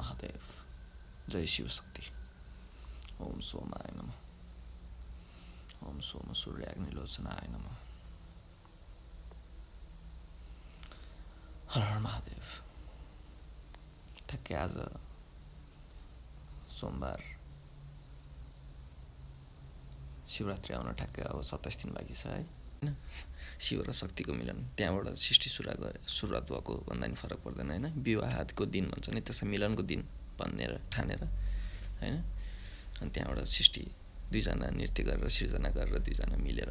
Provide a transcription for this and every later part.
महादेव। जय शिव शक्ति। ओम सोमाय नमः। ओम सोम सूर्याग्निलोचनाय नमः। हर हर महादेव। ठ्याक्कै आज सोमबार शिवरात्रि आउन ठ्याक्कै अब 27 दिन बाँकी छ है होइन। शिव र शक्तिको मिलन त्यहाँबाट सृष्टि सुरुवात भएको भन्दा नि फरक पर्दैन होइन। विवाहको दिन भन्छ नि, त्यसै मिलनको दिन भनेर ठानेर होइन। अनि त्यहाँबाट सृष्टि दुईजना नृत्य गरेर सिर्जना गरेर दुईजना मिलेर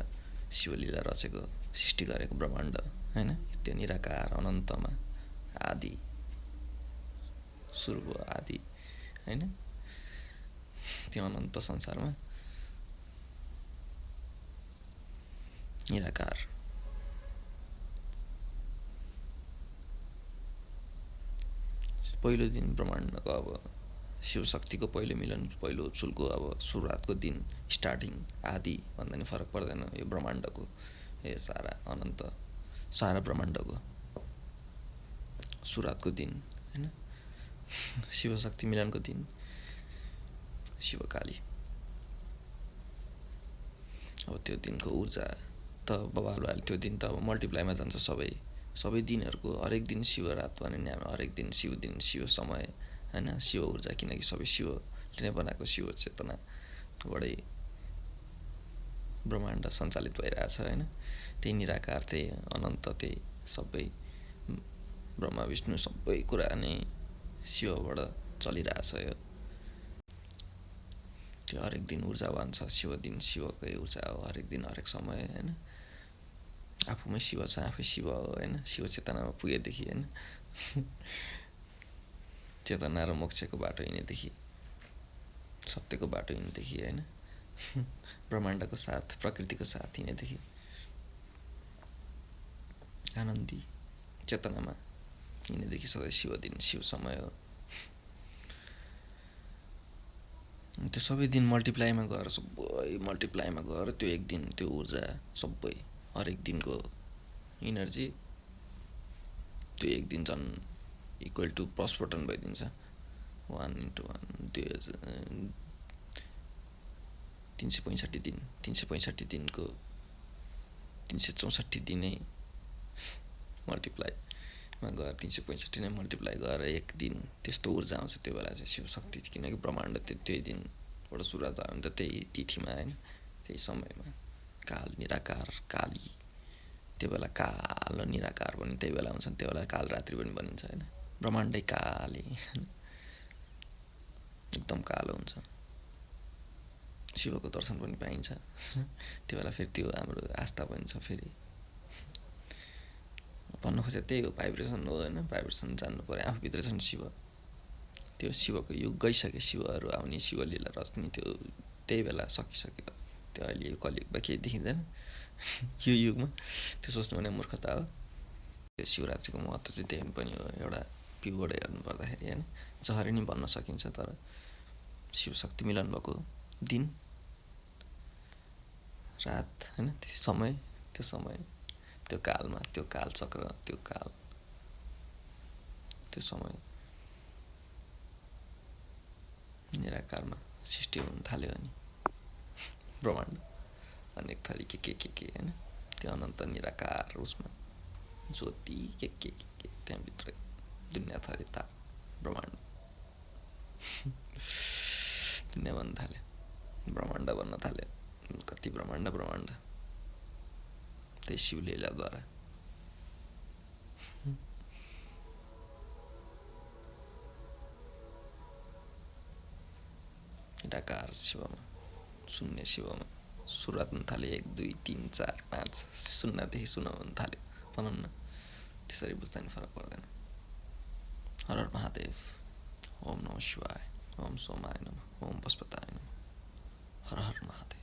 शिवलीला रचेको सृष्टि गरेको ब्रह्माण्ड होइन। त्यो निराकार अनन्तमा आदि सुरु आदि होइन। त्यो अनन्त संसारमा निराकार पहिलो दिन ब्रह्माण्डको अब शिवशक्तिको पहिलो मिलन पहिलो चुल्को अब सुरुवातको दिन स्टार्टिङ आदि भन्दा नि फरक पर्दैन यो ब्रह्माण्डको यो सारा अनन्त सारा ब्रह्माण्डको सुरुवातको दिन होइन। शिवशक्ति मिलनको दिन शिवकाली अब त्यो दिनको ऊर्जा त बवाल भयो। त्यो दिन त अब मल्टिप्लाईमा जान्छ सबै दिनहरूको हरेक दिन शिवरात भने नि हामी हरेक दिन शिव दिन शिव समय होइन। शिव ऊर्जा किनकि सबै शिवले नै बनाएको शिव चेतनाबाटै ब्रह्माण्ड सञ्चालित भइरहेछ होइन। त्यही निराकार त्यही अनन्त त्यही सबै ब्रह्मा विष्णु सबै कुरा नै शिवबाट चलिरहेछ यो। त्यो हरेक दिन ऊर्जावान छ। शिव दिन शिवकै ऊर्जा हो हरेक दिन हरेक समय होइन। आफूमै शिव छ आफै शिव हो होइन। शिव चेतनामा पुगेदेखि होइन। चेतना र मोक्षको बाटो हिँडेदेखि सत्यको बाटो हिँडेदेखि होइन। ब्रह्माण्डको साथ प्रकृतिको साथ हिँडेदेखि आनन्दी चेतनामा हिँडेदेखि सधैँ शिव दिन शिव समय हो। त्यो सबै दिन मल्टिप्लाईमा गएर सबै मल्टिप्लाईमा गएर त्यो एक दिन त्यो ऊर्जा सबै हरेक दिनको इनर्जी त्यो एक दिन झन् इक्वल टु प्रस्फोटन भइदिन्छ। 1:1 365 दिन 365 दिनको 364 दिनै मल्टिप्लाईमा गएर 365 नै मल्टिप्लाई गरेर एक दिन त्यस्तो ऊर्जा आउँछ। त्यो बेला चाहिँ शिवशक्ति किनकि ब्रह्माण्ड त्यही दिनबाट सुरुवात भयो भने त त्यही तिथिमा होइन त्यही समयमा काल निराकार काली त्यो बेला कालो निराकार पनि त्यही बेला हुन्छ। त्यो बेला कालरात्रि पनि भनिन्छ होइन। ब्रह्माण्डै काली एकदम कालो हुन्छ। शिवको दर्शन पनि पाइन्छ त्यो बेला। फेरि त्यो हाम्रो आस्था पनि छ। फेरि भन्नु खोजे त्यही हो भाइब्रेसन हो होइन। भाइब्रेसन जान्नु पऱ्यो आफूभित्र छन् शिव। त्यो शिवको युग गइसक्यो। शिवहरू आउने शिवलीला रच्ने त्यो त्यही बेला सकिसक्यो। त्यो अहिले यो कलियुगमा केही देखिँदैन यो युगमा। त्यो सोच्नु भने मूर्खता हो। त्यो शिवरात्रिको महत्त्व चाहिँ त्यही पनि हो एउटा भ्यूबाट हेर्नु पर्दाखेरि होइन। जसरी नि भन्न सकिन्छ तर शिवशक्ति मिलन भएको दिन रात होइन त्यो समय त्यो कालमा त्यो कालचक्र त्यो काल त्यो समय निराकारमा सृष्टि हुन थाल्यो अनि ब्रह्माण्ड अनेक थरी के होइन। त्यो अनन्त निराकार उसमा ज्योति के त्यहाँभित्र दुनियाँ थरी ता ब्रह्माण्ड दुनियाँ भन्न थाल्यो ब्रह्माण्ड भन्न थाल्यो। कति ब्रह्माण्ड त्यही शिवलीलाद्वारा निराकार शिवमा शून्य शिवमा सुरुवात हुन थाल्यो 1 2 3 4 5 शून्यदेखि शून्य हुन थाल्यो भनौँ न। त्यसरी बुझ्दा नि फरक पर्दैन। हर हर महादेव। ओम नमः शिवाय। ओम सोमाय नमः। ओम पशुपताय नमः। हर हर महादेव।